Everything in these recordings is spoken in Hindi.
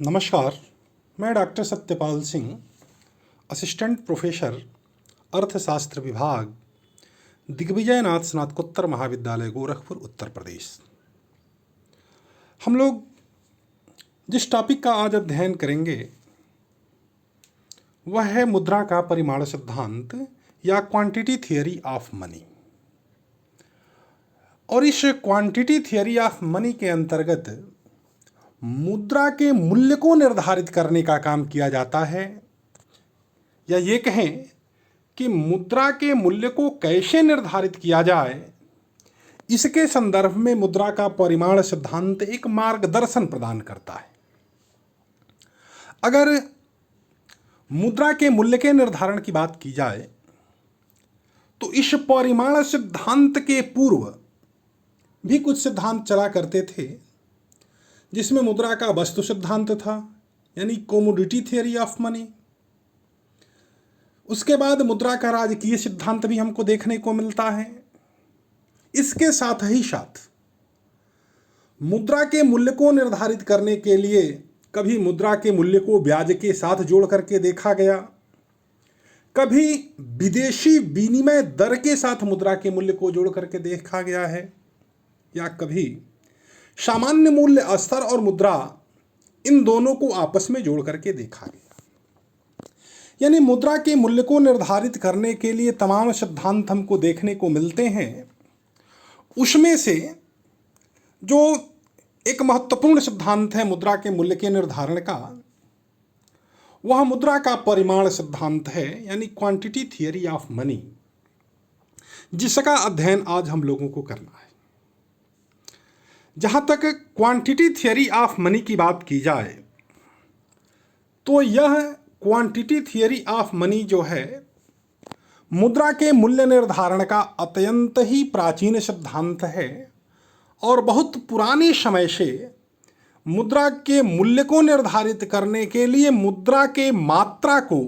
नमस्कार। मैं doctor Satyapal Singh, assistant professor, अर्थशास्त्र विभाग, दिग्विजयनाथ स्नातकोत्तर महाविद्यालय, गोरखपुर, उत्तर प्रदेश। हम लोग जिस टॉपिक का आज अध्ययन करेंगे वह है मुद्रा का परिमाण सिद्धांत या क्वांटिटी थियरी ऑफ मनी। और इस क्वांटिटी थियरी ऑफ मनी के अंतर्गत मुद्रा के मूल्य को निर्धारित करने का काम किया जाता है, या ये कहें कि मुद्रा के मूल्य को कैसे निर्धारित किया जाए, इसके संदर्भ में मुद्रा का परिमाण सिद्धांत एक मार्गदर्शन प्रदान करता है। अगर मुद्रा के मूल्य के निर्धारण की बात की जाए तो इस परिमाण सिद्धांत के पूर्व भी कुछ सिद्धांत चला करते थे, जिसमें मुद्रा का वस्तु सिद्धांत था, यानी कोमोडिटी थियरी ऑफ मनी। उसके बाद मुद्रा का राजकीय सिद्धांत भी हमको देखने को मिलता है। इसके साथ ही साथ मुद्रा के मूल्य को निर्धारित करने के लिए कभी मुद्रा के मूल्य को ब्याज के साथ जोड़ करके देखा गया, कभी विदेशी विनिमय दर के साथ मुद्रा के मूल्य को जोड़ करके देखा गया है, या कभी सामान्य मूल्य स्तर और मुद्रा इन दोनों को आपस में जोड़ करके देखा गया। यानी मुद्रा के मूल्य को निर्धारित करने के लिए तमाम सिद्धांत हमको देखने को मिलते हैं। उसमें से जो एक महत्वपूर्ण सिद्धांत है मुद्रा के मूल्य के निर्धारण का, वह मुद्रा का परिमाण सिद्धांत है, यानी क्वांटिटी थियरी ऑफ मनी, जिसका अध्ययन आज हम लोगों को करना है। जहाँ तक क्वांटिटी थियरी ऑफ मनी की बात की जाए तो यह क्वांटिटी थियरी ऑफ मनी जो है मुद्रा के मूल्य निर्धारण का अत्यंत ही प्राचीन सिद्धांत है, और बहुत पुराने समय से मुद्रा के मूल्य को निर्धारित करने के लिए मुद्रा के मात्रा को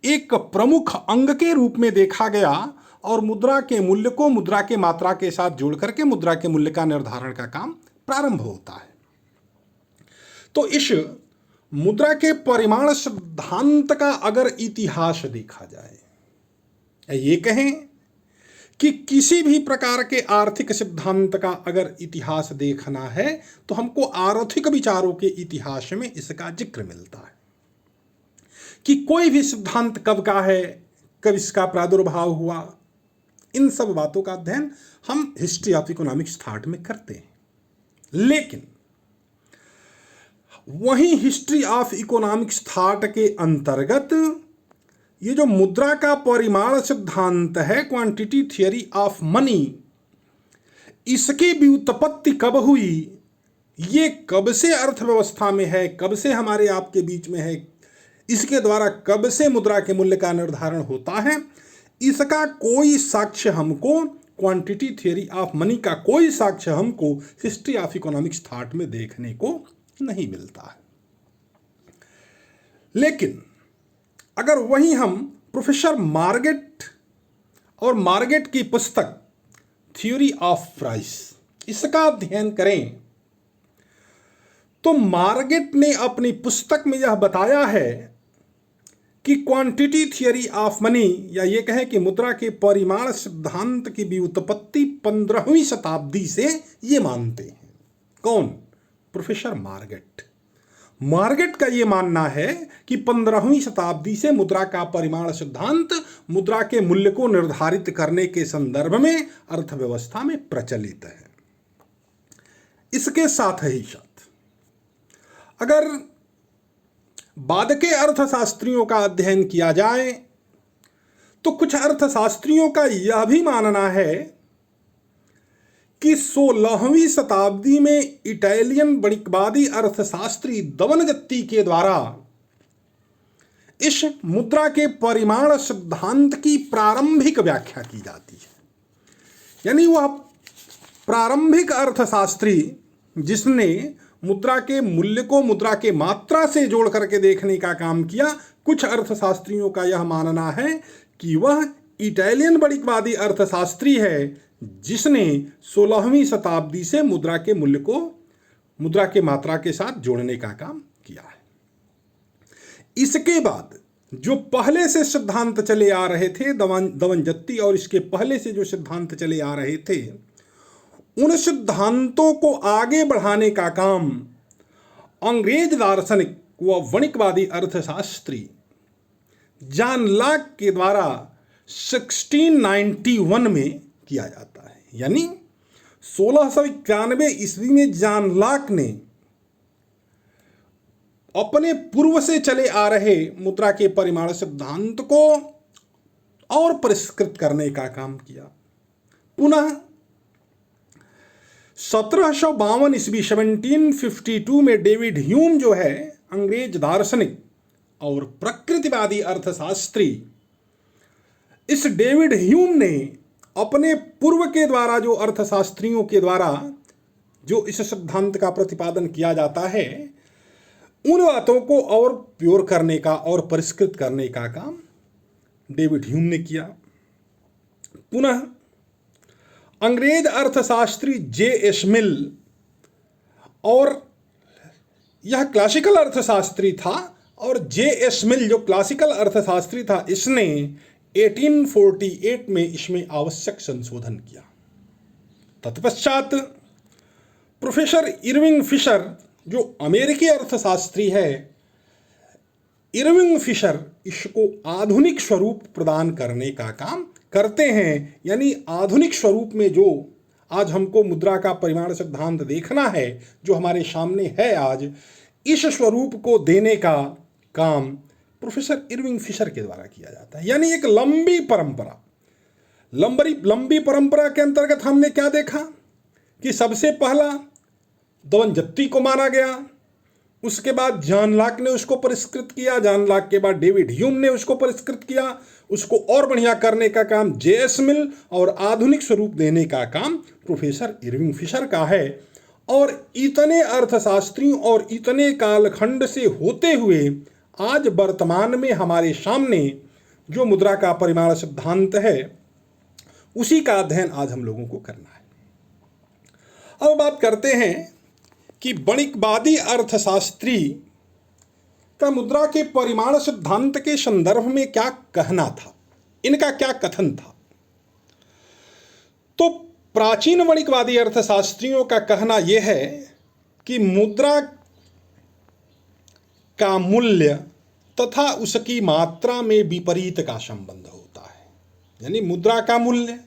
एक प्रमुख अंग के रूप में देखा गया, और मुद्रा के मूल्य को मुद्रा के मात्रा के साथ जोड़ करके मुद्रा के मूल्य का निर्धारण का काम प्रारंभ होता है। तो इस मुद्रा के परिमाण सिद्धांत का अगर इतिहास देखा जाए, ये कहें कि किसी भी प्रकार के आर्थिक सिद्धांत का अगर इतिहास देखना है तो हमको आर्थिक विचारों के इतिहास में इसका जिक्र मिलता है कि कोई भी सिद्धांत कब का है, कब इसका प्रादुर्भाव हुआ। इन सब बातों का अध्ययन हम हिस्ट्री ऑफ इकोनॉमिक्स थॉट में करते हैं। लेकिन वहीं हिस्ट्री ऑफ इकोनॉमिक्स थॉट के अंतर्गत ये जो मुद्रा का परिमाण सिद्धांत है, क्वांटिटी थियरी ऑफ मनी, इसकी व्युत्पत्ति कब हुई, ये कब से अर्थव्यवस्था में है, कब से हमारे आपके बीच में है, इसके द्वारा कब से मुद्रा के मूल्य का निर्धारण होता है, इसका कोई साक्ष्य हमको, क्वांटिटी थियरी ऑफ मनी का कोई साक्ष्य हमको हिस्ट्री ऑफ इकोनॉमिक्स थॉट में देखने को नहीं मिलता है। लेकिन अगर वहीं हम प्रोफेसर मार्गेट और मार्गेट की पुस्तक थ्योरी ऑफ प्राइस, इसका अध्ययन करें तो मार्गेट ने अपनी पुस्तक में यह बताया है कि क्वांटिटी थियरी ऑफ मनी, या ये कहें कि मुद्रा के परिमाण सिद्धांत की व्युत्पत्ति 15वीं शताब्दी से ये मानते हैं। कौन? Professor Margaret. मार्गेट का ये मानना है कि 15वीं शताब्दी से मुद्रा का परिमाण सिद्धांत मुद्रा के मूल्य को निर्धारित करने के संदर्भ में अर्थव्यवस्था में प्रचलित है। इसके साथ ही साथ अगर बाद के अर्थशास्त्रियों का अध्ययन किया जाए तो कुछ अर्थशास्त्रियों का यह भी मानना है कि 16वीं शताब्दी में इटालियन वणिकवादी अर्थशास्त्री दवनगत्ती के द्वारा इस मुद्रा के परिमाण सिद्धांत की प्रारंभिक व्याख्या की जाती है। यानी वह प्रारंभिक अर्थशास्त्री जिसने मुद्रा के मूल्य को मुद्रा के मात्रा से जोड़ करके देखने का काम किया, कुछ अर्थशास्त्रियों का यह मानना है कि वह इटालियन वणिकवादी अर्थशास्त्री है जिसने 16वीं शताब्दी से मुद्रा के मूल्य को मुद्रा के मात्रा के साथ जोड़ने का काम किया है। इसके बाद जो पहले से सिद्धांत चले आ रहे थे दवनजत्ती, और इसके पहले से जो सिद्धांत चले आ रहे थे, उन सिद्धांतों को आगे बढ़ाने का काम अंग्रेज दार्शनिक व वणिकवादी अर्थशास्त्री जॉन लॉक के द्वारा 1691 में किया जाता है। यानी 1691 ईस्वी में जॉन लॉक ने अपने पूर्व से चले आ रहे मुद्रा के परिमाण सिद्धांत को और परिष्कृत करने का काम किया। पुनः 1752 ईस्वी 1752 में डेविड ह्यूम जो है अंग्रेज दार्शनिक और प्रकृतिवादी अर्थशास्त्री, इस डेविड ह्यूम ने अपने पूर्व के द्वारा जो अर्थशास्त्रियों के द्वारा जो इस सिद्धांत का प्रतिपादन किया जाता है, उन बातों को और प्योर करने का और परिष्कृत करने का काम डेविड ह्यूम ने किया। पुनः अंग्रेज अर्थशास्त्री जे.एस. मिल, और यह क्लासिकल अर्थशास्त्री था, और जे.एस. मिल जो क्लासिकल अर्थशास्त्री था, इसने 1848 में इसमें आवश्यक संशोधन किया। तत्पश्चात प्रोफेसर इरविंग फिशर जो अमेरिकी अर्थशास्त्री है, इरविंग फिशर इसको आधुनिक स्वरूप प्रदान करने का काम करते हैं। यानी आधुनिक स्वरूप में जो आज हमको मुद्रा का परिमाण सिद्धांत देखना है, जो हमारे सामने है आज, इस स्वरूप को देने का काम प्रोफेसर इरविंग फिशर के द्वारा किया जाता है। यानी एक लंबी परंपरा के अंतर्गत हमने क्या देखा कि सबसे पहला दवनजत्ती को माना गया, उसके बाद जॉन लॉक ने उसको परिष्कृत किया, जॉन लॉक के बाद डेविड ह्यूम ने उसको परिष्कृत किया, उसको और बढ़िया करने का काम जे.एस. मिल, और आधुनिक स्वरूप देने का काम प्रोफेसर इरविंग फिशर का है। और इतने अर्थशास्त्रियों और इतने कालखंड से होते हुए आज वर्तमान में हमारे सामने जो मुद्रा का परिमाण सिद्धांत है, उसी का अध्ययन आज हम लोगों को करना है। अब बात करते हैं कि वणिकवादी अर्थशास्त्री का मुद्रा के परिमाण सिद्धांत के संदर्भ में क्या कहना था, इनका क्या कथन था। तो प्राचीन वणिकवादी अर्थशास्त्रियों का कहना यह है कि मुद्रा का मूल्य तथा उसकी मात्रा में विपरीत का संबंध होता है। यानी मुद्रा का मूल्य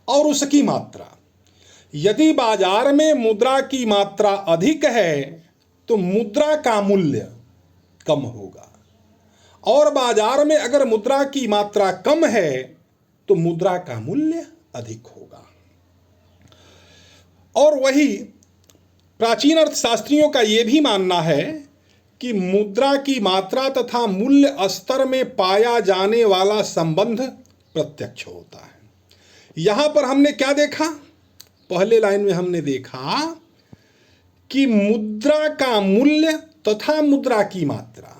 और उसकी मात्रा, यदि बाजार में मुद्रा की मात्रा अधिक है तो मुद्रा का मूल्य कम होगा, और बाजार में अगर मुद्रा की मात्रा कम है तो मुद्रा का मूल्य अधिक होगा। और वही प्राचीन अर्थशास्त्रियों का यह भी मानना है कि मुद्रा की मात्रा तथा मूल्य स्तर में पाया जाने वाला संबंध प्रत्यक्ष होता है। यहां पर हमने क्या देखा, पहले लाइन में हमने देखा कि मुद्रा का मूल्य तथा मुद्रा की मात्रा,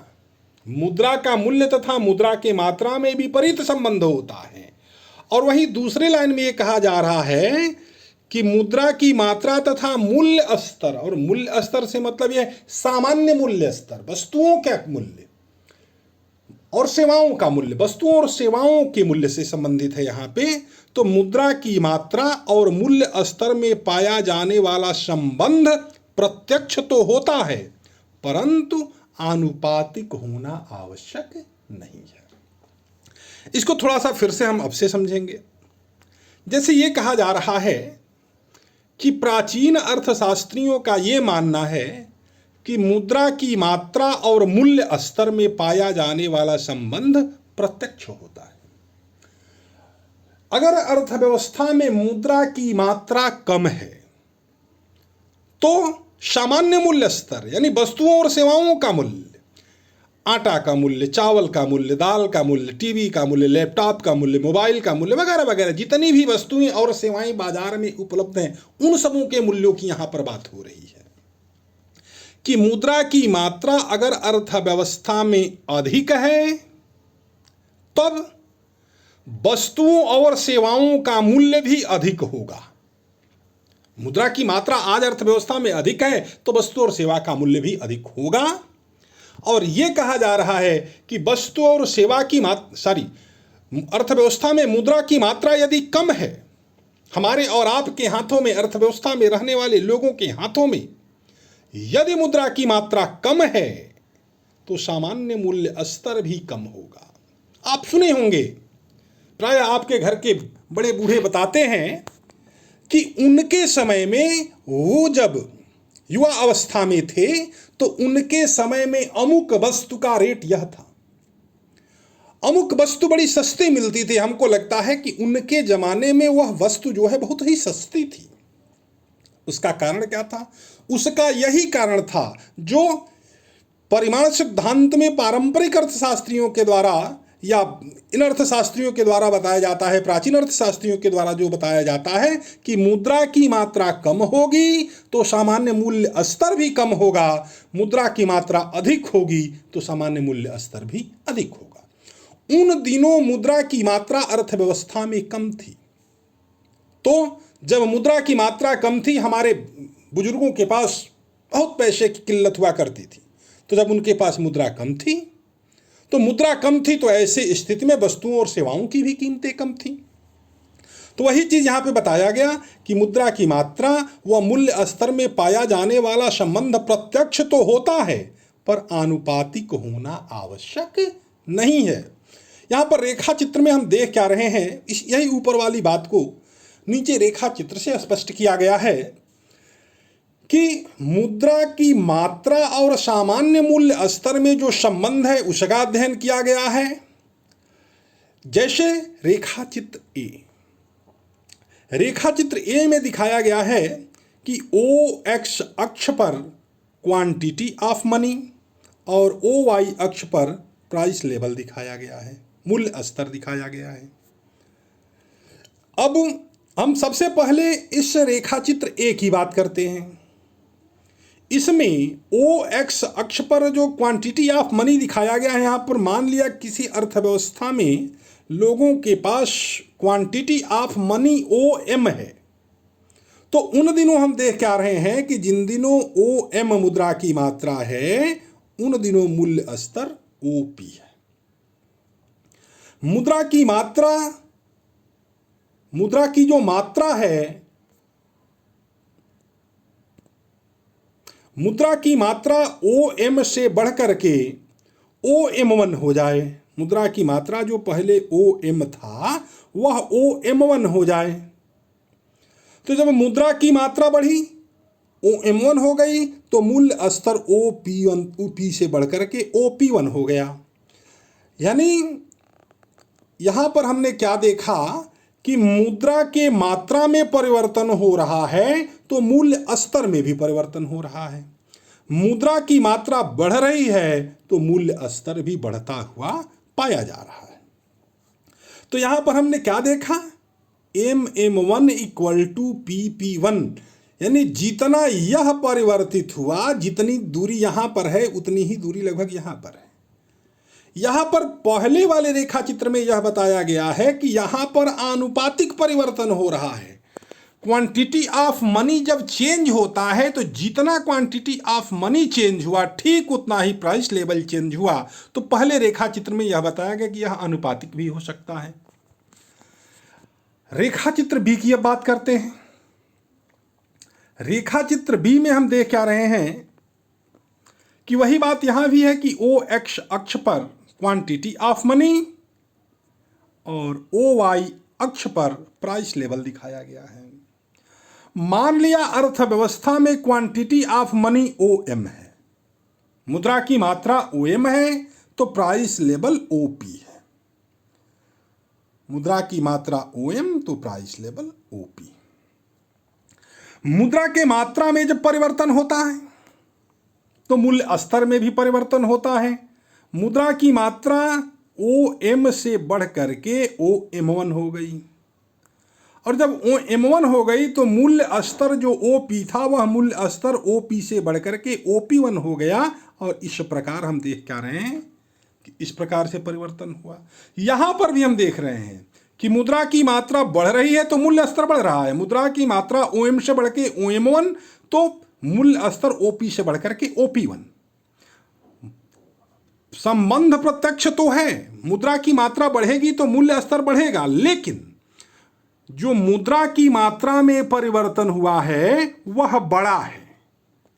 मुद्रा का मूल्य तथा मुद्रा के मात्रा में विपरीत संबंध होता है। और वहीं दूसरे लाइन में यह कहा जा रहा है कि मुद्रा की मात्रा तथा मूल्य स्तर, और मूल्य स्तर से मतलब यह सामान्य मूल्य स्तर, वस्तुओं का मूल्य और सेवाओं का मूल्य, वस्तुओं और सेवाओं के मूल्य से संबंधित है यहाँ पे। तो मुद्रा की मात्रा और मूल्य स्तर में पाया जाने वाला संबंध प्रत्यक्ष तो होता है, परंतु आनुपातिक होना आवश्यक नहीं है। इसको थोड़ा सा फिर से हम अब से समझेंगे। जैसे ये कहा जा रहा है कि प्राचीन अर्थशास्त्रियों का ये मानना है कि मुद्रा की मात्रा और मूल्य स्तर में पाया जाने वाला संबंध प्रत्यक्ष होता है। अगर अर्थव्यवस्था में मुद्रा की मात्रा कम है तो सामान्य मूल्य स्तर यानी वस्तुओं और सेवाओं का मूल्य, आटा का मूल्य, चावल का मूल्य, दाल का मूल्य, टीवी का मूल्य, लैपटॉप का मूल्य, मोबाइल का मूल्य वगैरह वगैरह, जितनी भी वस्तुएं और सेवाएं बाजार में उपलब्ध हैं, उन सबों के मूल्यों की यहां पर बात हो रही है कि मुद्रा की मात्रा अगर अर्थव्यवस्था में अधिक है तब वस्तुओं और सेवाओं का मूल्य भी अधिक होगा। मुद्रा की मात्रा आज अर्थव्यवस्था में अधिक है तो वस्तु और सेवा का मूल्य भी अधिक होगा। और ये कहा जा रहा है कि वस्तु और सेवा की अर्थव्यवस्था में मुद्रा की मात्रा यदि कम है, हमारे और आपके हाथों में, अर्थव्यवस्था में रहने वाले लोगों के हाथों में यदि मुद्रा की मात्रा कम है तो सामान्य मूल्य स्तर भी कम होगा। आप सुने होंगे, प्राय आपके घर के बड़े बूढ़े बताते हैं कि उनके समय में, वो जब युवा अवस्था में थे तो उनके समय में अमुक वस्तु का रेट यह था, अमुक वस्तु बड़ी सस्ती मिलती थी। हमको लगता है कि उनके जमाने में वह वस्तु जो है बहुत ही सस्ती थी। उसका कारण क्या था? उसका यही कारण था जो परिमाण सिद्धांत में पारंपरिक अर्थशास्त्रियों के द्वारा या इन अर्थशास्त्रियों के द्वारा बताया जाता है, प्राचीन अर्थशास्त्रियों के द्वारा जो बताया जाता है कि मुद्रा की मात्रा कम होगी तो सामान्य मूल्य स्तर भी कम होगा, मुद्रा की मात्रा अधिक होगी तो सामान्य मूल्य स्तर भी अधिक होगा। उन दिनों मुद्रा की मात्रा अर्थव्यवस्था में कम थी, तो जब मुद्रा की मात्रा कम थी, हमारे बुजुर्गों के पास बहुत पैसे की किल्लत हुआ करती थी, तो जब उनके पास मुद्रा कम थी तो ऐसे स्थिति में वस्तुओं और सेवाओं की भी कीमतें कम थी। तो वही चीज यहां पे बताया गया कि मुद्रा की मात्रा व मूल्य स्तर में पाया जाने वाला संबंध प्रत्यक्ष तो होता है पर आनुपातिक होना आवश्यक नहीं है। यहां पर रेखा चित्र में हम देख क्या रहे हैं, यही ऊपर वाली बात को नीचे रेखा चित्र से स्पष्ट किया गया है कि मुद्रा की मात्रा और सामान्य मूल्य स्तर में जो संबंध है उसका अध्ययन किया गया है। जैसे रेखा चित्र ए में दिखाया गया है कि ओ एक्स अक्ष पर क्वांटिटी ऑफ मनी और ओ वाई अक्ष पर प्राइस लेवल दिखाया गया है, मूल्य स्तर दिखाया गया है। अब हम सबसे पहले इस रेखा चित्र ए की बात करते हैं। इसमें ओ एक्स अक्ष पर जो क्वांटिटी ऑफ मनी दिखाया गया है, यहाँ पर मान लिया किसी अर्थव्यवस्था में लोगों के पास quantity of money O M है, तो उन दिनों हम देख क्या रहे हैं कि जिन दिनों ओ एम मुद्रा की मात्रा है उन दिनों मूल्य स्तर ओ पी है। मुद्रा की जो मात्रा है, मुद्रा की मात्रा ओ एम से बढ़ करके ओ एम वन हो जाए, मुद्रा की मात्रा जो पहले ओ एम था वह ओ एम वन हो जाए, तो जब मुद्रा की मात्रा बढ़ी ओ एम वन हो गई तो मूल्य स्तर ओ पी से बढ़ करके ओ पी वन हो गया। यानी यहां पर हमने क्या देखा कि मुद्रा के मात्रा में परिवर्तन हो रहा है तो मूल्य स्तर में भी परिवर्तन हो रहा है। मुद्रा की मात्रा बढ़ रही है तो मूल्य स्तर भी बढ़ता हुआ पाया जा रहा है। तो यहां पर हमने क्या देखा, M M one equal to P P one, यानी जितना यह परिवर्तित हुआ, जितनी दूरी यहां पर है उतनी ही दूरी लगभग यहां पर है। यहां पर पहले वाले रेखा चित्र में यह बताया गया है कि यहां पर आनुपातिक परिवर्तन हो रहा है। क्वांटिटी ऑफ मनी जब चेंज होता है तो जितना क्वांटिटी ऑफ मनी चेंज हुआ ठीक उतना ही प्राइस लेवल चेंज हुआ। तो पहले रेखा चित्र में यह बताया गया कि यह आनुपातिक भी हो सकता है। रेखा चित्र बी की अब बात करते हैं। रेखा चित्र बी में हम देख क्या रहे हैं कि वही बात यहां भी है कि ओ एक्स अक्ष पर क्वांटिटी ऑफ मनी और ओ वाई अक्ष पर प्राइस लेवल दिखाया गया है। मान लिया अर्थव्यवस्था में quantity of money O M है, मुद्रा की मात्रा ओ एम है तो प्राइस लेवल ओ पी है। मुद्रा की मात्रा ओ एम तो प्राइस लेवल ओ पी। मुद्रा के मात्रा में जब परिवर्तन होता है तो मूल्य स्तर में भी परिवर्तन होता है। मुद्रा की मात्रा ओ एम से बढ़ करके ओ एम वन हो गई, और जब ओ एम वन हो गई तो मूल्य स्तर जो ओ पी था वह मूल्य स्तर ओ पी से बढ़ करके ओ पी वन हो गया। और इस प्रकार हम देख क्या रहे हैं कि इस प्रकार से परिवर्तन हुआ। यहां पर भी हम देख रहे हैं कि मुद्रा की मात्रा बढ़ रही है तो मूल्य स्तर बढ़ रहा है। मुद्रा की मात्रा ओ एम से बढ़ के ओ एम वन तो मूल्य स्तर ओ पी से बढ़ करके ओ पी वन। संबंध प्रत्यक्ष तो है, मुद्रा की मात्रा बढ़ेगी तो मूल्य स्तर बढ़ेगा, लेकिन जो मुद्रा की मात्रा में परिवर्तन हुआ है वह बड़ा है।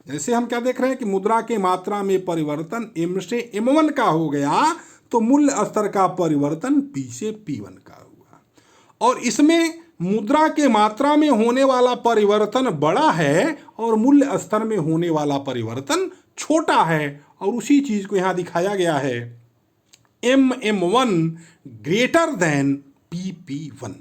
जैसे हम क्या देख रहे हैं कि मुद्रा के मात्रा में परिवर्तन M से M1 का हो गया तो मूल्य स्तर का परिवर्तन P से P1 का हुआ, और इसमें मुद्रा के मात्रा में होने वाला परिवर्तन बड़ा है और मूल्य स्तर में होने वाला परिवर्तन छोटा है, और उसी चीज को यहां दिखाया गया है MM1 ग्रेटर देन PP1।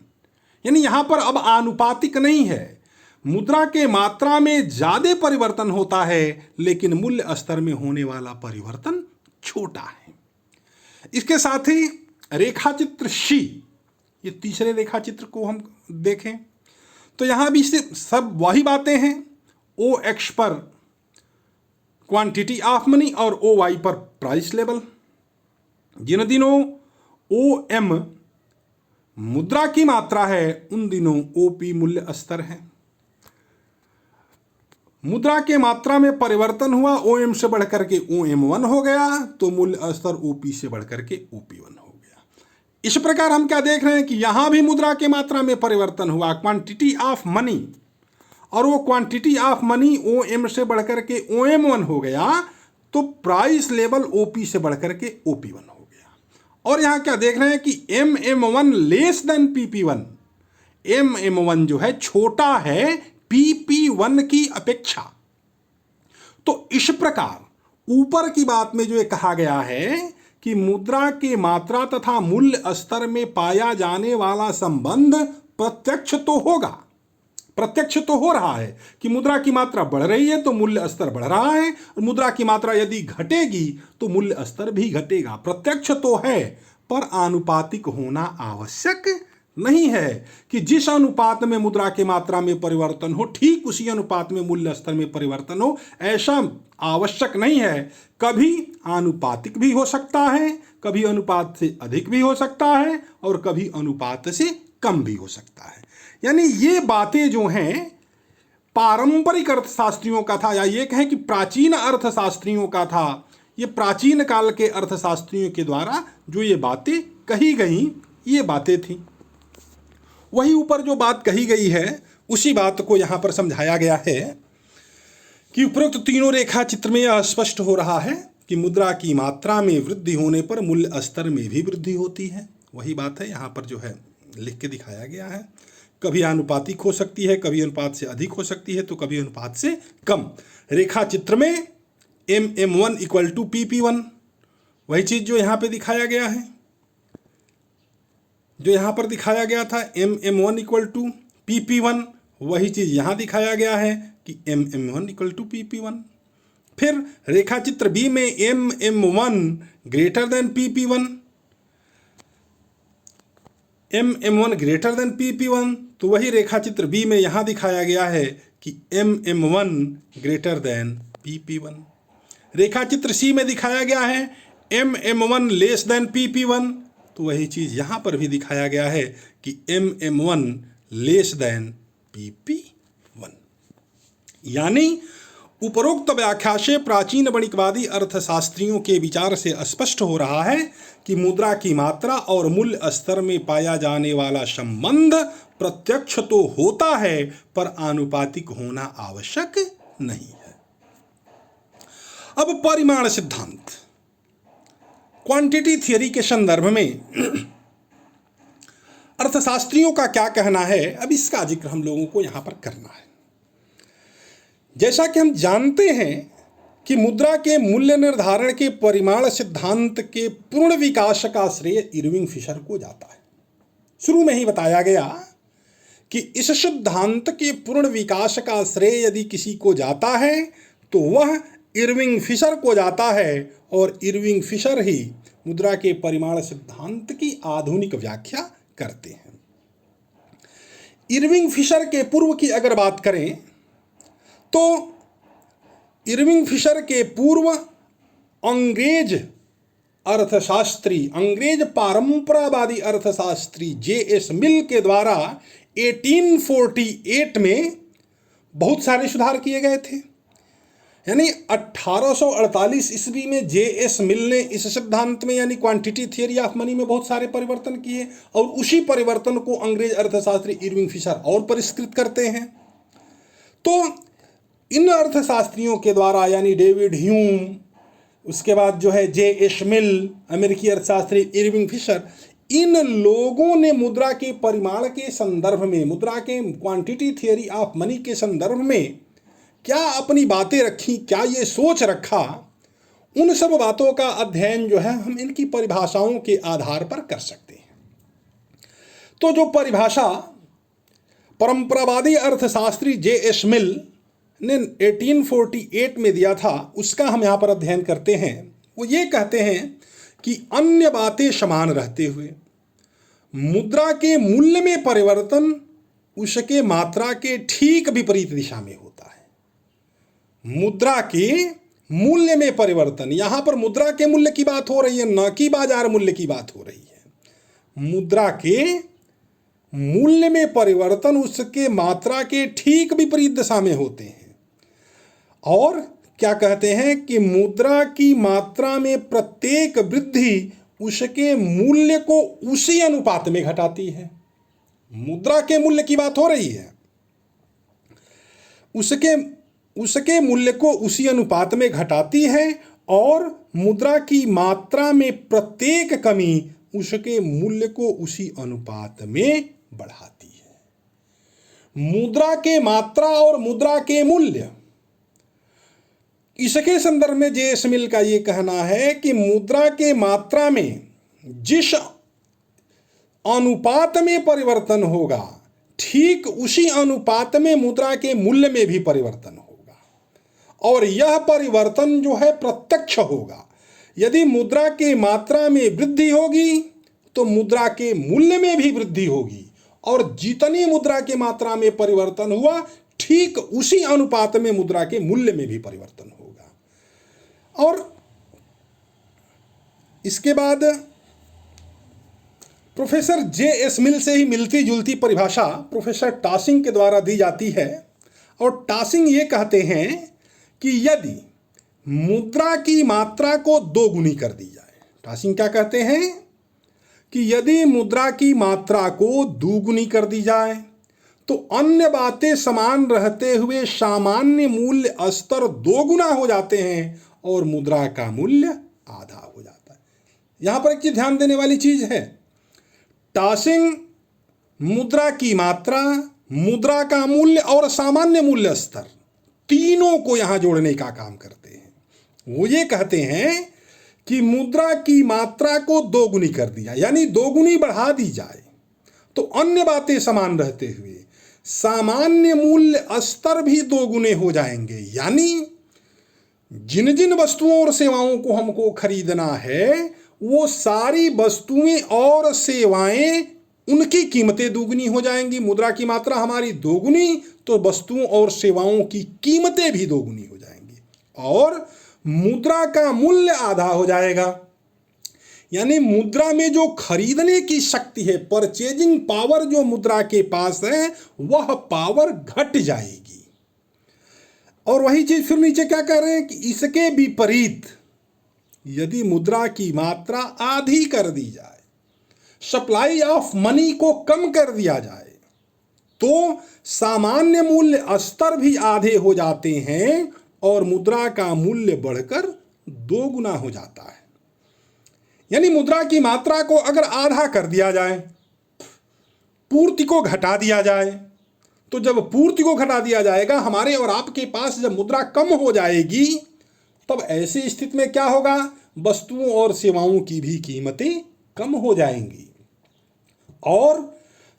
यानी यहां पर अब आनुपातिक नहीं है, मुद्रा के मात्रा में ज्यादा परिवर्तन होता है लेकिन मूल्य स्तर में होने वाला परिवर्तन छोटा है। इसके साथ ही रेखाचित्र सी, ये तीसरे रेखाचित्र को हम देखें तो यहां भी सब वही बातें हैं। OX पर क्वांटिटी ऑफ मनी और OY पर प्राइस लेवल। जिन दिनों OM मुद्रा की मात्रा है उन दिनों OP मूल्य स्तर है। मुद्रा के मात्रा में परिवर्तन हुआ, OM से बढ़कर के OM1 हो गया तो मूल्य स्तर OP से बढ़कर के OP1 हो गया। इस प्रकार हम क्या देख रहे हैं कि यहां भी मुद्रा के मात्रा में परिवर्तन हुआ, क्वांटिटी ऑफ मनी, और वो क्वांटिटी ऑफ मनी OM से बढ़कर के OM1 हो गया तो प्राइस लेवल OP से बढ़कर के OP1 हो गया। और यहां क्या देख रहे हैं कि MM1 less than PP1, MM1 जो है छोटा है PP1 की अपेक्षा। तो इस प्रकार ऊपर की बात में जो ये कहा गया है कि मुद्रा के मात्रा तथा मूल्य स्तर में पाया जाने वाला संबंध प्रत्यक्ष तो होगा, प्रत्यक्ष तो हो रहा है कि मुद्रा की मात्रा बढ़ रही है तो मूल्य स्तर बढ़ रहा है, और मुद्रा की मात्रा यदि घटेगी तो मूल्य स्तर भी घटेगा। प्रत्यक्ष तो है पर आनुपातिक होना आवश्यक नहीं है कि जिस अनुपात में मुद्रा की मात्रा में परिवर्तन हो ठीक उसी अनुपात में मूल्य स्तर में परिवर्तन हो, ऐसा आवश्यक नहीं है। कभी आनुपातिक भी हो सकता है, कभी अनुपात से अधिक भी हो सकता है, और कभी अनुपात से कम भी हो सकता है। यानी ये बातें जो हैं पारंपरिक अर्थशास्त्रियों का था, या ये कहें कि प्राचीन अर्थशास्त्रियों का था। ये प्राचीन काल के अर्थशास्त्रियों के द्वारा जो ये बातें कही गई, ये बातें थी। वही ऊपर जो बात कही गई है उसी बात को यहाँ पर समझाया गया है कि उपरोक्त तीनों रेखा चित्र में यह स्पष्ट हो रहा है कि मुद्रा की मात्रा में वृद्धि होने पर मूल्य स्तर में भी वृद्धि होती है। वही बात है यहाँ पर जो है लिख के दिखाया गया है। कभी आनुपातिक हो सकती है, कभी अनुपात से अधिक हो सकती है, तो कभी अनुपात से कम। रेखा चित्र में MM1 इक्वल टू PP1, वही चीज़ जो यहाँ पे दिखाया गया है, जो यहाँ पर दिखाया गया था MM1 इक्वल टू PP1, वही चीज़ यहाँ दिखाया गया है कि MM1 इक्वल टू PP1। फिर रेखा चित्र बी में MM1 greater than PP1, MM1 greater than PP1, तो वही रेखा चित्र बी में यहाँ दिखाया गया है कि MM1 ग्रेटर देन PP1। रेखा चित्र सी में दिखाया गया है MM1 लेस देन PP1, तो वही चीज़ यहाँ पर भी दिखाया गया है कि MM1 लेस देन PP1। यानी उपरोक्त व्याख्या से प्राचीन वणिकवादी अर्थशास्त्रियों के विचार से स्पष्ट हो रहा है कि मुद्रा की मात्रा और मूल्य स्तर में पाया जाने वाला संबंध प्रत्यक्ष तो होता है पर आनुपातिक होना आवश्यक नहीं है। अब परिमाण सिद्धांत, क्वांटिटी थियरी के संदर्भ में अर्थशास्त्रियों का क्या कहना है, अब इसका जिक्र हम लोगों को यहां पर करना है। जैसा कि हम जानते हैं कि मुद्रा के मूल्य निर्धारण के परिमाण सिद्धांत के पूर्ण विकास का श्रेय इरविंग फिशर को जाता है। शुरू में ही बताया गया कि इस सिद्धांत के पूर्ण विकास का श्रेय यदि किसी को जाता है तो वह इरविंग फिशर को जाता है, और इरविंग फिशर ही मुद्रा के परिमाण सिद्धांत की आधुनिक व्याख्या करते हैं। इरविंग फिशर के पूर्व की अगर बात करें तो इरविंग फिशर के पूर्व अंग्रेज अर्थशास्त्री, अंग्रेज परंपरावादी अर्थशास्त्री J.S. मिल के द्वारा 1848 में बहुत सारे सुधार किए गए थे। यानी 1848 ईस्वी में J.S. मिल ने इस सिद्धांत में यानी क्वांटिटी थियरी ऑफ मनी में बहुत सारे परिवर्तन किए और उसी परिवर्तन को अंग्रेज अर्थशास्त्री इरविंग फिशर और परिष्कृत करते हैं। तो इन अर्थशास्त्रियों के द्वारा यानी डेविड ह्यूम, उसके बाद जो है J.S. मिल, अमेरिकी अर्थशास्त्री इरविंग फिशर, इन लोगों ने मुद्रा के परिमाण के संदर्भ में, मुद्रा के क्वांटिटी थियरी ऑफ मनी के संदर्भ में क्या अपनी बातें रखी, क्या ये सोच रखा, उन सब बातों का अध्ययन जो है हम इनकी परिभाषाओं के आधार पर कर सकते हैं। तो जो परिभाषा परंपरावादी अर्थशास्त्री J.S. मिल ने 1848 में दिया था, उसका हम यहाँ पर अध्ययन करते हैं। वो ये कहते हैं कि अन्य बातें समान रहते हुए मुद्रा के मूल्य में परिवर्तन उसके मात्रा के ठीक विपरीत दिशा में होता है। मुद्रा के मूल्य में परिवर्तन, यहाँ पर मुद्रा के मूल्य की बात हो रही है, न कि बाजार मूल्य की बात हो रही है। मुद्रा के मूल्य में परिवर्तन उसके मात्रा के ठीक विपरीत दिशा में होते हैं। और क्या कहते हैं कि मुद्रा की मात्रा में प्रत्येक वृद्धि उसके मूल्य को उसी अनुपात में घटाती है। मुद्रा के मूल्य की बात हो रही है, उसके मूल्य को उसी अनुपात में घटाती है और मुद्रा की मात्रा में प्रत्येक कमी उसके मूल्य को उसी अनुपात में बढ़ाती है। मुद्रा के मात्रा और मुद्रा के मूल्य, इसके संदर्भ में J.S. मिल का ये कहना है कि मुद्रा के मात्रा में जिस अनुपात में परिवर्तन होगा, ठीक उसी अनुपात में मुद्रा के मूल्य में भी परिवर्तन होगा और यह परिवर्तन जो है प्रत्यक्ष होगा। यदि मुद्रा के मात्रा में वृद्धि होगी तो मुद्रा के मूल्य में भी वृद्धि होगी और जितनी मुद्रा की मात्रा में परिवर्तन हुआ, ठीक उसी अनुपात में मुद्रा के मूल्य में भी परिवर्तन होगा। और इसके बाद प्रोफेसर J.S. मिल से ही मिलती जुलती परिभाषा प्रोफेसर टासिंग के द्वारा दी जाती है और टासिंग ये कहते हैं कि यदि मुद्रा की मात्रा को दोगुनी कर दी जाए, टासिंग क्या कहते हैं कि यदि मुद्रा की मात्रा को दोगुनी कर दी जाए तो अन्य बातें समान रहते हुए सामान्य मूल्य स्तर दोगुना हो जाते हैं और मुद्रा का मूल्य आधा हो जाता है। यहाँ पर एक चीज ध्यान देने वाली चीज है, टासिंग मुद्रा की मात्रा, मुद्रा का मूल्य और सामान्य मूल्य स्तर तीनों को यहां जोड़ने का काम करते हैं। वो ये कहते हैं कि मुद्रा की मात्रा को दोगुनी कर दिया यानी दोगुनी बढ़ा दी जाए तो अन्य बातें समान रहते हुए सामान्य मूल्य स्तर भी दोगुने हो जाएंगे। यानी जिन जिन वस्तुओं और सेवाओं को हमको खरीदना है वो सारी वस्तुएं और सेवाएं, उनकी कीमतें दोगुनी हो जाएंगी। मुद्रा की मात्रा हमारी दोगुनी तो वस्तुओं और सेवाओं की कीमतें भी दोगुनी हो जाएंगी और मुद्रा का मूल्य आधा हो जाएगा। यानी मुद्रा में जो खरीदने की शक्ति है, परचेजिंग पावर जो मुद्रा के पास है, वह पावर घट जाएगी। और वही चीज फिर नीचे क्या कह रहे हैं कि इसके विपरीत यदि मुद्रा की मात्रा आधी कर दी जाए, सप्लाई ऑफ मनी को कम कर दिया जाए, तो सामान्य मूल्य स्तर भी आधे हो जाते हैं और मुद्रा का मूल्य बढ़कर दोगुना हो जाता है। यानी मुद्रा की मात्रा को अगर आधा कर दिया जाए, पूर्ति को घटा दिया जाए, तो जब पूर्ति को घटा दिया जाएगा, हमारे और आपके पास जब मुद्रा कम हो जाएगी, तब ऐसी स्थिति में क्या होगा, वस्तुओं और सेवाओं की भी कीमतें कम हो जाएंगी और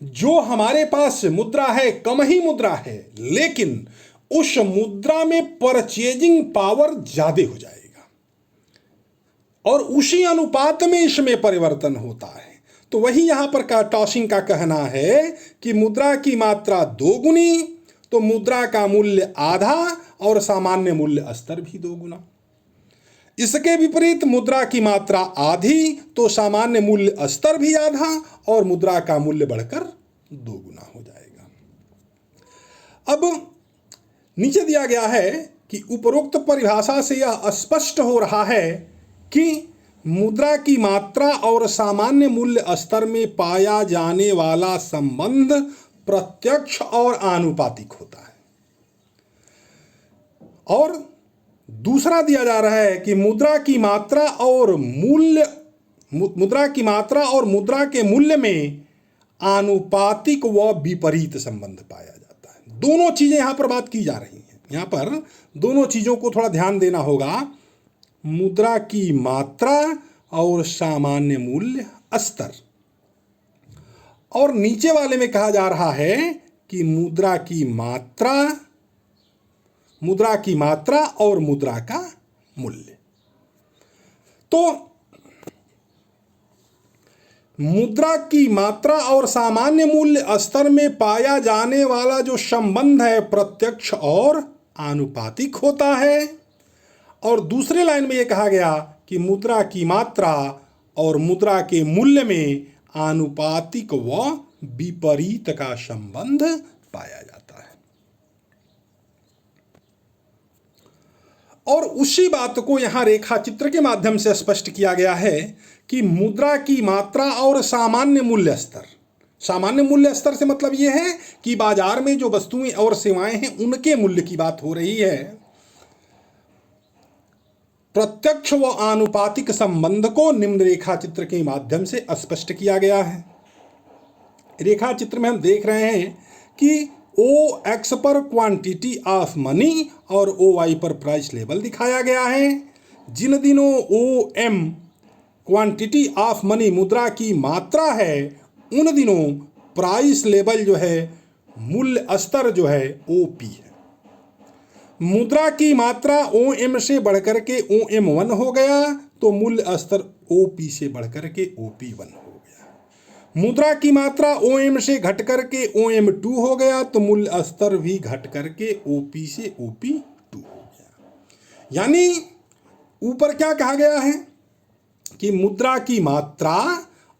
जो हमारे पास मुद्रा है, कम ही मुद्रा है, लेकिन उस मुद्रा में परचेजिंग पावर ज्यादा हो जाएगा और उसी अनुपात में इसमें परिवर्तन होता है। तो वही यहां पर टासिंग का कहना है कि मुद्रा की मात्रा दोगुनी तो मुद्रा का मूल्य आधा और सामान्य मूल्य स्तर भी दोगुना। इसके विपरीत मुद्रा की मात्रा आधी तो सामान्य मूल्य स्तर भी आधा और मुद्रा का मूल्य बढ़कर दोगुना हो जाएगा। अब नीचे दिया गया है कि उपरोक्त परिभाषा से यह स्पष्ट हो रहा है कि मुद्रा की मात्रा और सामान्य मूल्य स्तर में पाया जाने वाला संबंध प्रत्यक्ष और आनुपातिक होता है। और दूसरा दिया जा रहा है कि मुद्रा की मात्रा और मुद्रा के मूल्य में आनुपातिक व विपरीत संबंध पाया जाता है। दोनों चीजें यहां पर बात की जा रही हैं। यहां पर दोनों चीजों को थोड़ा ध्यान देना होगा। मुद्रा की मात्रा और सामान्य मूल्य स्तर, और नीचे वाले में कहा जा रहा है कि मुद्रा की मात्रा और मुद्रा का मूल्य। तो मुद्रा की मात्रा और सामान्य मूल्य स्तर में पाया जाने वाला जो संबंध है प्रत्यक्ष और आनुपातिक होता है। और दूसरे लाइन में यह कहा गया कि मुद्रा की मात्रा और मुद्रा के मूल्य में आनुपातिक व विपरीत का संबंध पाया जाता है। और उसी बात को यहां रेखा चित्र के माध्यम से स्पष्ट किया गया है कि मुद्रा की मात्रा और सामान्य मूल्य स्तर से मतलब यह है कि बाजार में जो वस्तुएं और सेवाएं हैं उनके मूल्य की बात हो रही है। प्रत्यक्ष व आनुपातिक संबंध को निम्न रेखा चित्र के माध्यम से स्पष्ट किया गया है। रेखा चित्र में हम देख रहे हैं कि OX पर क्वांटिटी ऑफ मनी और OY पर प्राइस लेवल दिखाया गया है। जिन दिनों OM क्वांटिटी ऑफ मनी मुद्रा की मात्रा है, उन दिनों प्राइस लेवल जो है, मूल्य स्तर जो है OP है। मुद्रा की मात्रा OM से बढ़कर के OM1 हो गया तो मूल्य स्तर OP से बढ़कर के OP1 हो गया। मुद्रा की मात्रा OM से घट करके OM2 हो गया तो मूल्य स्तर भी घट करके OP से OP2 हो गया। यानी ऊपर क्या कहा गया है कि मुद्रा की मात्रा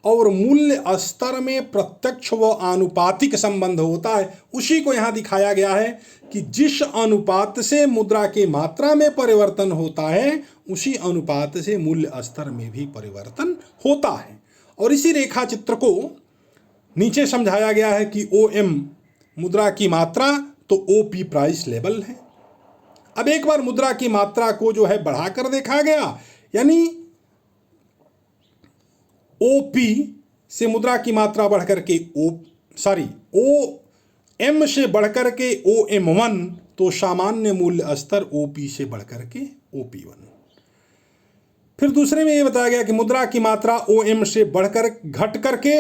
और मूल्य स्तर में प्रत्यक्ष व आनुपातिक संबंध होता है। उसी को यहाँ दिखाया गया है कि जिस अनुपात से मुद्रा के मात्रा में परिवर्तन होता है, उसी अनुपात से मूल्य स्तर में भी परिवर्तन होता है। और इसी रेखा चित्र को नीचे समझाया गया है कि OM मुद्रा की मात्रा तो OP प्राइस लेवल है। अब एक बार मुद्रा की मात्रा को जो है बढ़ाकर देखा गया, यानी OP से मुद्रा की मात्रा बढ़कर के OM से बढ़कर के OM1 तो सामान्य मूल्य स्तर OP से बढ़कर के OP1। फिर दूसरे में ये बताया गया कि मुद्रा की मात्रा OM से बढ़कर घट करके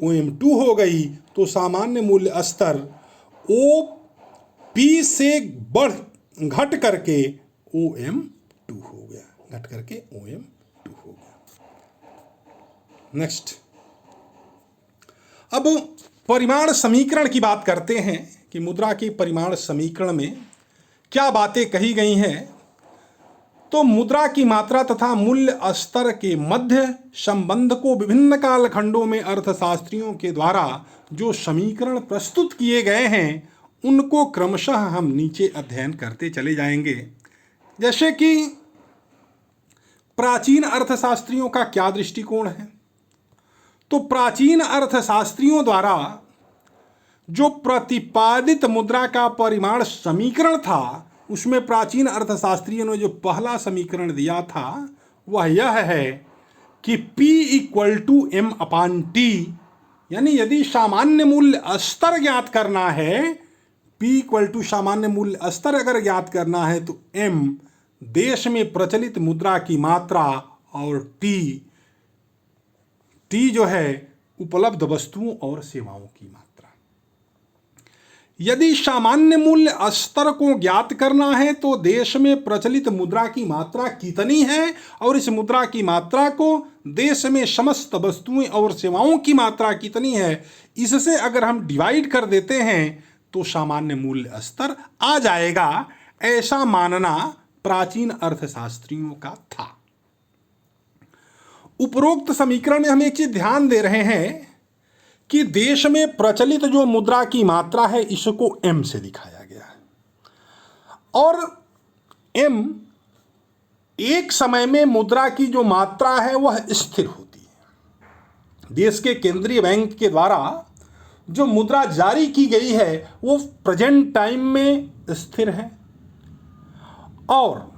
OM2 हो गई तो सामान्य मूल्य स्तर OP से घट करके OM2 हो गया, नेक्स्ट। अब परिमाण समीकरण की बात करते हैं कि मुद्रा के परिमाण समीकरण में क्या बातें कही गई हैं। तो मुद्रा की मात्रा तथा मूल्य स्तर के मध्य संबंध को विभिन्न कालखंडों में अर्थशास्त्रियों के द्वारा जो समीकरण प्रस्तुत किए गए हैं, उनको क्रमशः हम नीचे अध्ययन करते चले जाएंगे। जैसे कि प्राचीन अर्थशास्त्रियों का क्या दृष्टिकोण है। तो प्राचीन अर्थशास्त्रियों द्वारा जो प्रतिपादित मुद्रा का परिमाण समीकरण था, उसमें प्राचीन अर्थशास्त्रियों ने जो पहला समीकरण दिया था वह यह है कि P = M/T, यानी यदि सामान्य मूल्य स्तर ज्ञात करना है, P = सामान्य मूल्य स्तर अगर ज्ञात करना है तो M देश में प्रचलित मुद्रा की मात्रा और T जो है उपलब्ध वस्तुओं और सेवाओं की मात्रा। यदि सामान्य मूल्य स्तर को ज्ञात करना है तो देश में प्रचलित मुद्रा की मात्रा कितनी है और इस मुद्रा की मात्रा को देश में समस्त वस्तुएं और सेवाओं की मात्रा कितनी है, इससे अगर हम डिवाइड कर देते हैं तो सामान्य मूल्य स्तर आ जाएगा। ऐसा मानना प्राचीन अर्थशास्त्रियों का था। उपरोक्त समीकरण में हम एक चीज ध्यान दे रहे हैं कि देश में प्रचलित जो मुद्रा की मात्रा है इसको M से दिखाया गया है। और m एक समय में मुद्रा की जो मात्रा है वह स्थिर होती है। देश के केंद्रीय बैंक के द्वारा जो मुद्रा जारी की गई है वो प्रेजेंट टाइम में स्थिर है, और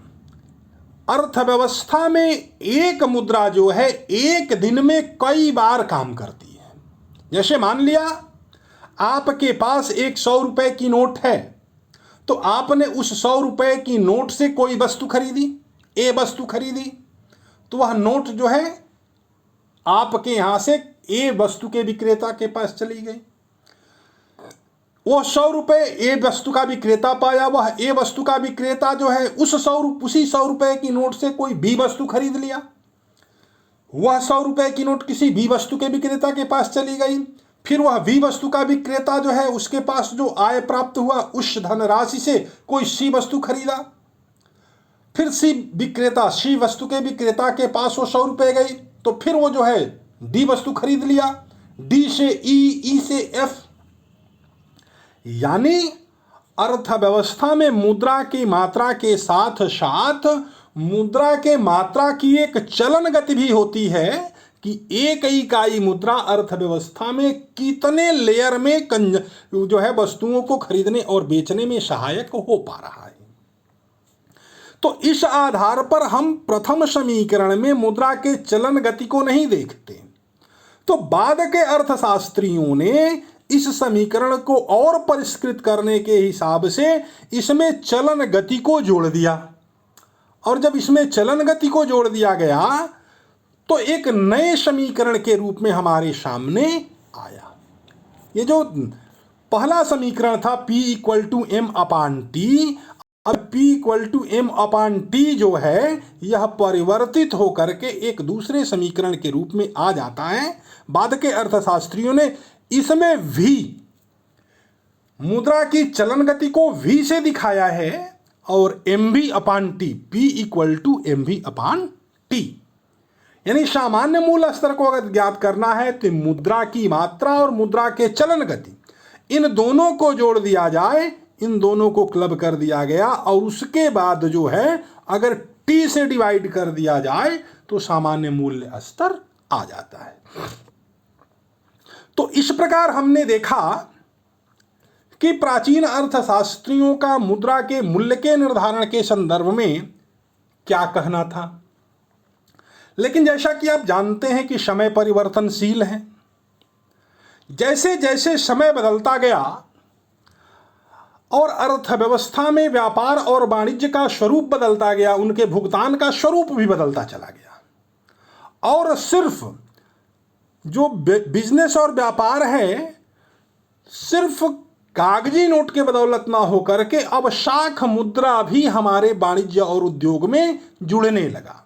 अर्थव्यवस्था में एक मुद्रा जो है एक दिन में कई बार काम करती है। जैसे मान लिया आपके पास एक 100 रुपए की नोट है, तो आपने उस 100 रुपए की नोट से कोई वस्तु खरीदी, ए वस्तु खरीदी, तो वह नोट जो है आपके यहां से ए वस्तु के विक्रेता के पास चली गई। वो 100 रुपए ए वस्तु का विक्रेता पाया, वह ए वस्तु का विक्रेता जो है उसी 100 रुपए की नोट से कोई बी वस्तु खरीद लिया। वह 100 रुपए की नोट किसी बी वस्तु के विक्रेता के पास चली गई, फिर वह बी वस्तु का विक्रेता जो है उसके पास जो आय प्राप्त हुआ उस धनराशि से कोई सी वस्तु खरीदा, फिर सी विक्रेता सी वस्तु के विक्रेता के पास वो 100 रुपए गई, तो फिर वो जो है डी वस्तु खरीद लिया, डी से ई, ई से एफ। यानी अर्थव्यवस्था में मुद्रा की मात्रा के साथ साथ मुद्रा के मात्रा की एक चलन गति भी होती है कि एक इकाई मुद्रा अर्थव्यवस्था में कितने लेयर में जो है वस्तुओं को खरीदने और बेचने में सहायक हो पा रहा है। तो इस आधार पर हम प्रथम समीकरण में मुद्रा के चलन गति को नहीं देखते, तो बाद के अर्थशास्त्रियों ने इस समीकरण को और परिष्कृत करने के हिसाब से इसमें चलन गति को जोड़ दिया, और जब इसमें चलन गति को जोड़ दिया गया तो एक नए समीकरण के रूप में हमारे सामने आया। ये जो पहला समीकरण था P = m/t, अब P = m/t जो है यह परिवर्तित होकर के एक दूसरे समीकरण के रूप में आ जाता है। बाद के अर्थशास्त्रियों ने इसमें v मुद्रा की चलन गति को v से दिखाया है और mv/t, P = mv/t। यानी सामान्य मूल स्तर को अगर ज्ञात करना है तो मुद्रा की मात्रा और मुद्रा के चलन गति इन दोनों को जोड़ दिया जाए, इन दोनों को क्लब कर दिया गया, और उसके बाद जो है अगर t से डिवाइड कर दिया जाए तो सामान्य मूल्य स्तर आ जाता है। तो इस प्रकार हमने देखा कि प्राचीन अर्थशास्त्रियों का मुद्रा के मूल्य के निर्धारण के संदर्भ में क्या कहना था। लेकिन जैसा कि आप जानते हैं कि समय परिवर्तनशील है, जैसे जैसे समय बदलता गया और अर्थव्यवस्था में व्यापार और वाणिज्य का स्वरूप बदलता गया, उनके भुगतान का स्वरूप भी बदलता चला गया, और सिर्फ जो बिजनेस और व्यापार है सिर्फ कागजी नोट के बदौलत ना होकर के अब शाख मुद्रा भी हमारे वाणिज्य और उद्योग में जुड़ने लगा।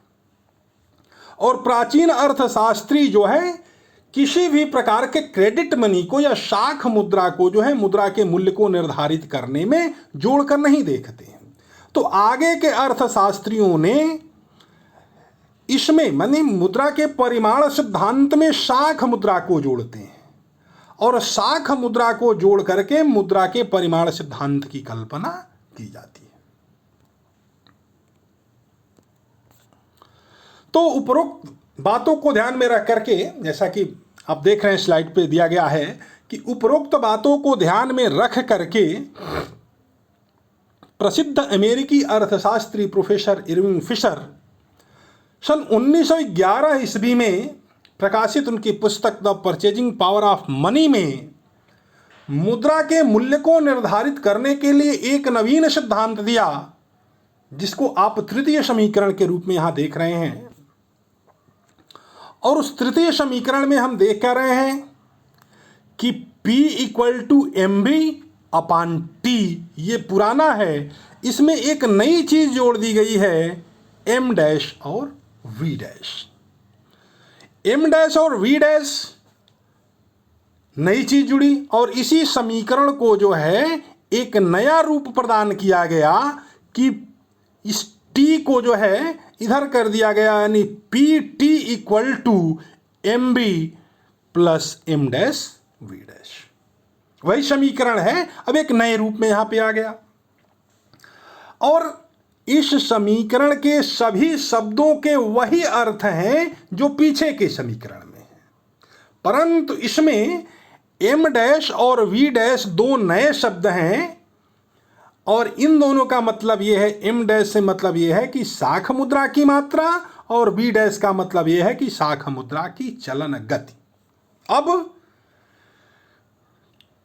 और प्राचीन अर्थशास्त्री जो है किसी भी प्रकार के क्रेडिट मनी को या शाख मुद्रा को जो है मुद्रा के मूल्य को निर्धारित करने में जोड़कर नहीं देखते हैं। तो आगे के अर्थशास्त्रियों ने इसमें माने मुद्रा के परिमाण सिद्धांत में शाख मुद्रा को जोड़ते हैं, और शाख मुद्रा को जोड़ करके मुद्रा के परिमाण सिद्धांत की कल्पना की जाती है। तो उपरोक्त बातों को ध्यान में रख करके, जैसा कि आप देख रहे हैं स्लाइड पे दिया गया है कि उपरोक्त बातों को ध्यान में रख करके प्रसिद्ध अमेरिकी अर्थशास्त्री प्रोफेसर इरविंग फिशर सन 1911 ईस्वी में प्रकाशित उनकी पुस्तक the purchasing power of money में मुद्रा के मूल्य को निर्धारित करने के लिए एक नवीन सिद्धांत दिया, जिसको आप तृतीय समीकरण के रूप में यहां देख रहे हैं। और उस तृतीय समीकरण में हम देख कर रहे हैं कि P = mv/t ये पुराना है, इसमें एक नई चीज जोड़ दी गई है m' और v'। m' और v' नई चीज जुड़ी, और इसी समीकरण को जो है एक नया रूप प्रदान किया गया कि इस t को जो है इधर कर दिया गया, यानी pt = mb + m'-v'। वही समीकरण है, अब एक नए रूप में यहां पे आ गया। और इस समीकरण के सभी शब्दों के वही अर्थ हैं जो पीछे के समीकरण में हैं, परंतु इसमें एम डैश और वी डैश दो नए शब्द हैं और इन दोनों का मतलब यह है, एम डैश से मतलब यह है कि शाख मुद्रा की मात्रा और वी डैश का मतलब यह है कि शाख मुद्रा की चलन गति। अब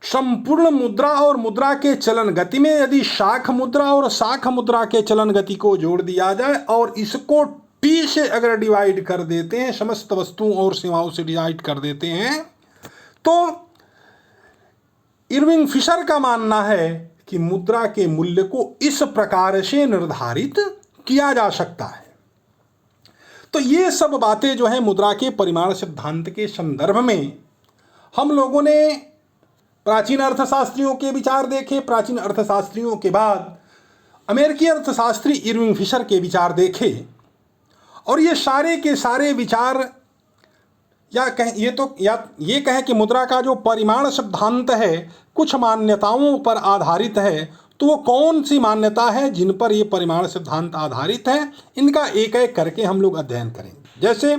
संपूर्ण मुद्रा और मुद्रा के चलन गति में यदि शाख मुद्रा और शाख मुद्रा के चलन गति को जोड़ दिया जाए और इसको टी से अगर डिवाइड कर देते हैं, समस्त वस्तुओं और सेवाओं से डिवाइड कर देते हैं, तो इरविंग फिशर का मानना है कि मुद्रा के मूल्य को इस प्रकार से निर्धारित किया जा सकता है। तो ये सब बातें जो है मुद्रा के परिमाण सिद्धांत के संदर्भ में हम लोगों ने प्राचीन अर्थशास्त्रियों के विचार देखे, प्राचीन अर्थशास्त्रियों के बाद अमेरिकी अर्थशास्त्री इरविंग फिशर के विचार देखे, और ये सारे के सारे विचार ये कहें कि मुद्रा का जो परिमाण सिद्धांत है कुछ मान्यताओं पर आधारित है, तो वो कौन सी मान्यता है जिन पर ये परिमाण सिद्धांत आधारित है, इनका एक एक करके हम लोग अध्ययन करेंगे। जैसे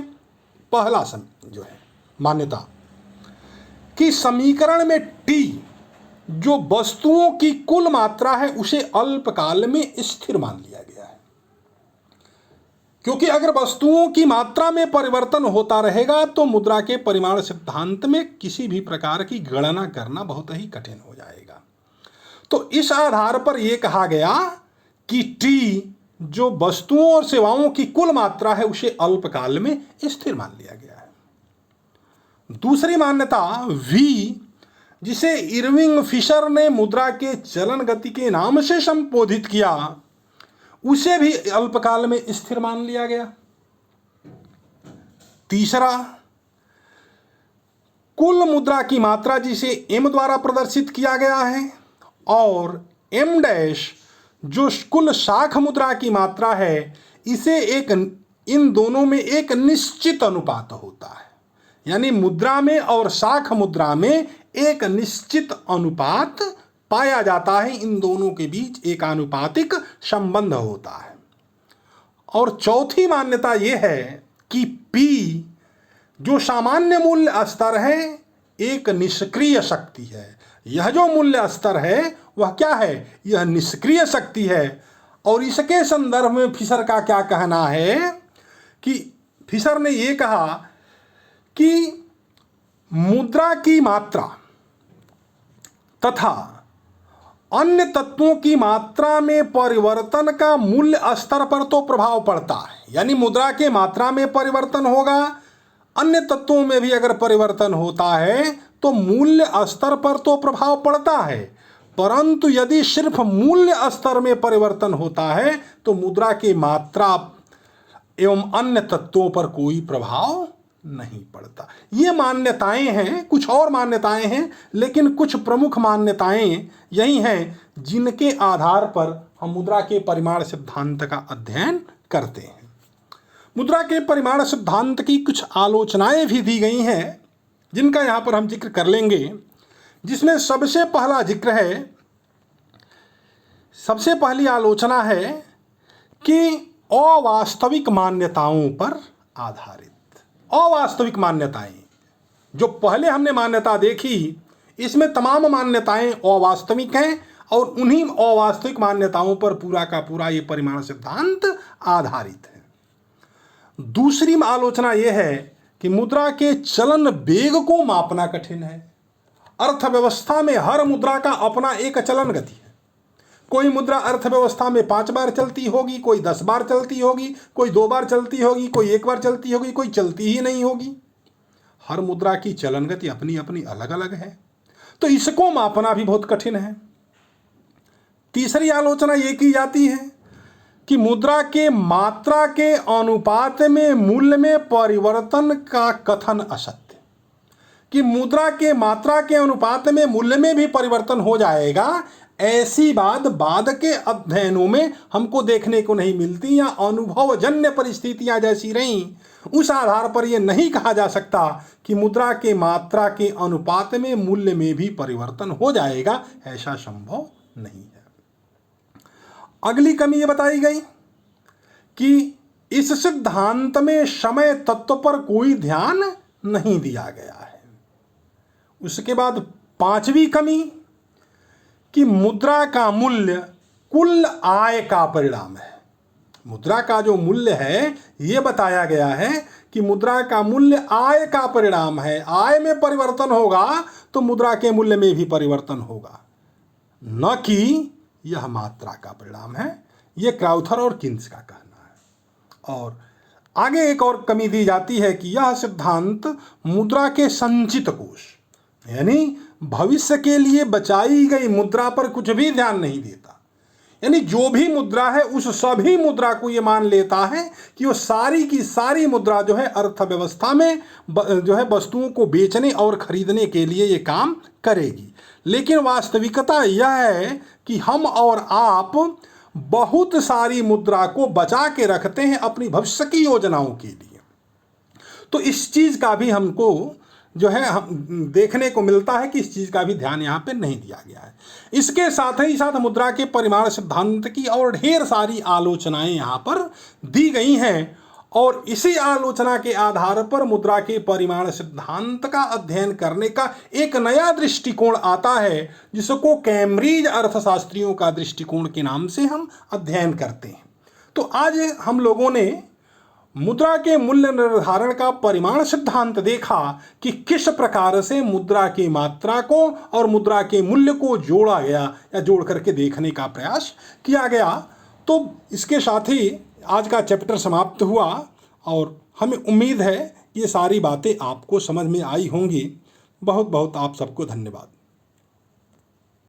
पहला जो है मान्यता कि समीकरण में टी जो वस्तुओं की कुल मात्रा है उसे अल्पकाल में स्थिर मान लिया गया है, क्योंकि अगर वस्तुओं की मात्रा में परिवर्तन होता रहेगा तो मुद्रा के परिमाण सिद्धांत में किसी भी प्रकार की गणना करना बहुत ही कठिन हो जाएगा। तो इस आधार पर यह कहा गया कि टी जो वस्तुओं और सेवाओं की कुल मात्रा है उसे अल्पकाल में स्थिर मान लिया गया है। दूसरी मान्यता वी, जिसे इरविंग फिशर ने मुद्रा के चलन गति के नाम से संबोधित किया, उसे भी अल्पकाल में स्थिर मान लिया गया। तीसरा, कुल मुद्रा की मात्रा जिसे एम द्वारा प्रदर्शित किया गया है, और एम डैश जो कुल शाख मुद्रा की मात्रा है, इसे इन दोनों में एक निश्चित अनुपात होता है, यानी मुद्रा में और शाख मुद्रा में एक निश्चित अनुपात पाया जाता है, इन दोनों के बीच एक आनुपातिक संबंध होता है। और चौथी मान्यता यह है कि पी जो सामान्य मूल्य स्तर है एक निष्क्रिय शक्ति है। यह जो मूल्य स्तर है वह क्या है? यह निष्क्रिय शक्ति है। और इसके संदर्भ में फिशर का क्या कहना है कि फिशर ने यह कहा कि मुद्रा की मात्रा तथा अन्य तत्वों की मात्रा में परिवर्तन का मूल्य स्तर पर तो प्रभाव पड़ता है, यानी मुद्रा के मात्रा में परिवर्तन होगा, अन्य तत्वों में भी अगर परिवर्तन होता है तो मूल्य स्तर पर तो प्रभाव पड़ता है, परंतु यदि सिर्फ मूल्य स्तर में परिवर्तन होता है तो मुद्रा की मात्रा एवं अन्य तत्वों पर कोई प्रभाव नहीं पड़ता। ये मान्यताएं हैं, कुछ और मान्यताएं हैं, लेकिन कुछ प्रमुख मान्यताएं यही हैं जिनके आधार पर हम मुद्रा के परिमाण सिद्धांत का अध्ययन करते हैं। मुद्रा के परिमाण सिद्धांत की कुछ आलोचनाएं भी दी गई हैं जिनका यहाँ पर हम जिक्र कर लेंगे, जिसमें सबसे पहला जिक्र है, सबसे पहली आलोचना है कि अवास्तविक मान्यताओं पर आधारित। अवास्तविक मान्यताएं, जो पहले हमने मान्यता देखी, इसमें तमाम मान्यताएं अवास्तविक हैं और उन्हीं अवास्तविक मान्यताओं पर पूरा का पूरा ये परिमाण सिद्धांत आधारित है। दूसरी आलोचना यह है कि मुद्रा के चलन वेग को मापना कठिन है। अर्थव्यवस्था में हर मुद्रा का अपना एक चलन गति है। कोई मुद्रा अर्थव्यवस्था में 5 बार चलती होगी, कोई 10 बार चलती होगी, कोई 2 बार चलती होगी, कोई 1 बार चलती होगी, कोई चलती ही नहीं होगी। हर मुद्रा की चलन गति अपनी अपनी अलग अलग है, तो इसको मापना भी बहुत कठिन है। तीसरी आलोचना ये की जाती है कि मुद्रा के मात्रा के अनुपात में मूल्य में परिवर्तन का कथन असत्य, कि मुद्रा के मात्रा के अनुपात में मूल्य में भी परिवर्तन हो जाएगा, ऐसी बात बाद के अध्ययनों में हमको देखने को नहीं मिलती, या अनुभवजन्य परिस्थितियां जैसी रहीं उस आधार पर यह नहीं कहा जा सकता कि मुद्रा के मात्रा के अनुपात में मूल्य में भी परिवर्तन हो जाएगा, ऐसा संभव नहीं है। अगली कमी ये बताई गई कि इस सिद्धांत में समय तत्व पर कोई ध्यान नहीं दिया गया है। उसके बाद पांचवी कमी कि मुद्रा का मूल्य कुल आय का परिणाम है। मुद्रा का जो मूल्य है ये बताया गया है कि मुद्रा का मूल्य आय का परिणाम है। आय में परिवर्तन होगा तो मुद्रा के मूल्य में भी परिवर्तन होगा, न कि यह मात्रा का परिणाम है। यह क्राउथर और किन्स का कहना है। और आगे एक और कमी दी जाती है कि यह सिद्धांत मुद्रा के संचित कोष यानी भविष्य के लिए बचाई गई मुद्रा पर कुछ भी ध्यान नहीं देता। यानी जो भी मुद्रा है उस सभी मुद्रा को ये मान लेता है कि वो सारी की सारी मुद्रा जो है अर्थव्यवस्था में जो है वस्तुओं को बेचने और खरीदने के लिए ये काम करेगी। लेकिन वास्तविकता यह है कि हम और आप बहुत सारी मुद्रा को बचा के रखते हैं अपनी भविष्य की योजनाओं के लिए। तो इस चीज़ का भी हमको जो है हम देखने को मिलता है कि इस चीज़ का भी ध्यान यहाँ पे नहीं दिया गया है। इसके साथ ही साथ मुद्रा के परिमाण सिद्धांत की और ढेर सारी आलोचनाएं यहाँ पर दी गई हैं और इसी आलोचना के आधार पर मुद्रा के परिमाण सिद्धांत का अध्ययन करने का एक नया दृष्टिकोण आता है जिसको कैम्ब्रिज अर्थशास्त्रियों का दृष्टिकोण के नाम से हम अध्ययन करते हैं। तो आज हम लोगों ने मुद्रा के मूल्य निर्धारण का परिमाण सिद्धांत देखा कि किस प्रकार से मुद्रा की मात्रा को और मुद्रा के मूल्य को जोड़ा गया या जोड़ करके देखने का प्रयास किया गया। तो इसके साथ ही आज का चैप्टर समाप्त हुआ और हमें उम्मीद है ये सारी बातें आपको समझ में आई होंगी। बहुत बहुत आप सबको धन्यवाद।